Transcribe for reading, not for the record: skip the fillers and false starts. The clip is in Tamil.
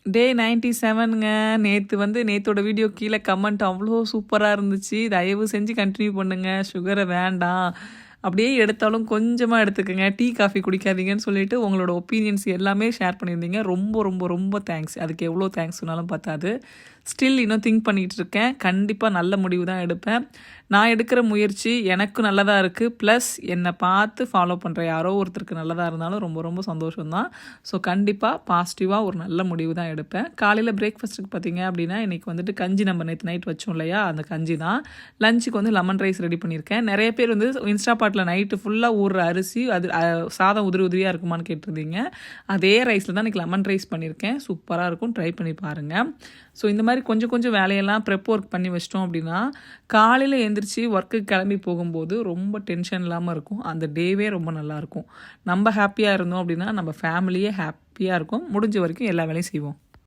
டே 97ங்க. நேத்தோட வீடியோ கீழே கமெண்ட் அவ்வளோ சூப்பராக இருந்துச்சு. தயவு செஞ்சு கண்டினியூ பண்ணுங்க. சுகரை வேண்டாம். அப்படியே எடுத்தாலும் கொஞ்சமாக எடுத்துக்கங்க. டீ, காஃபி குடிக்காதீங்கன்னு சொல்லிட்டு உங்களோட ஒப்பீனியன்ஸ் எல்லாமே ஷேர் பண்ணியிருந்தீங்க. ரொம்ப ரொம்ப ரொம்ப தேங்க்ஸ். அதுக்கு எவ்வளோ தேங்க்ஸ் சொன்னாலும் பத்தாது. ஸ்டில் இன்னும் திங்க் பண்ணிகிட்டு இருக்கேன். கண்டிப்பாக நல்ல முடிவு தான் எடுப்பேன். நான் எடுக்கிற முயற்சி எனக்கும் நல்லதாக இருக்குது. ப்ளஸ் என்னை பார்த்து ஃபாலோ பண்ணுற யாரோ ஒருத்தருக்கு நல்லதாக இருந்தாலும் ரொம்ப ரொம்ப சந்தோஷம்தான். ஸோ கண்டிப்பாக பாசிட்டிவாக ஒரு நல்ல முடிவு தான் எடுப்பேன். காலையில் பிரேக்ஃபாஸ்ட்டுக்கு பார்த்தீங்க அப்படின்னா இன்றைக்கி வந்துட்டு கஞ்சி நம்ம நேற்று நைட் வச்சோம் இல்லையா, அந்த கஞ்சி தான். லஞ்சுக்கு வந்து லெமன் ரைஸ் ரெடி பண்ணியிருக்கேன். நிறைய பேர் வந்து இன்ஸ்டா பாட்டில் நைட்டு ஃபுல்லாக ஊறுற அரிசி அது சாதம் உதிரி உதிரியாக இருக்குமான்னு கேட்டிருந்தீங்க. அதே ரைஸில் தான் இன்றைக்கி லெமன் ரைஸ் பண்ணியிருக்கேன். சூப்பராக இருக்கும், ட்ரை பண்ணி பாருங்கள். ஸோ இந்த மாதிரி கொஞ்சம் கொஞ்சம் வேலையெல்லாம் ப்ரெப் ஒர்க் பண்ணி வச்சிட்டோம் அப்படின்னா காலையில் எழுந்திரிச்சு ஒர்க்குக்கு கிளம்பி போகும்போது ரொம்ப டென்ஷன் இல்லாமல் இருக்கும். அந்த டேவே ரொம்ப நல்லாயிருக்கும். நம்ம ஹாப்பியாக இருந்தோம் அப்படின்னா நம்ம ஃபேமிலியே ஹாப்பியாக இருக்கும். முடிஞ்ச வரைக்கும் எல்லா வேலையும் செய்வோம்.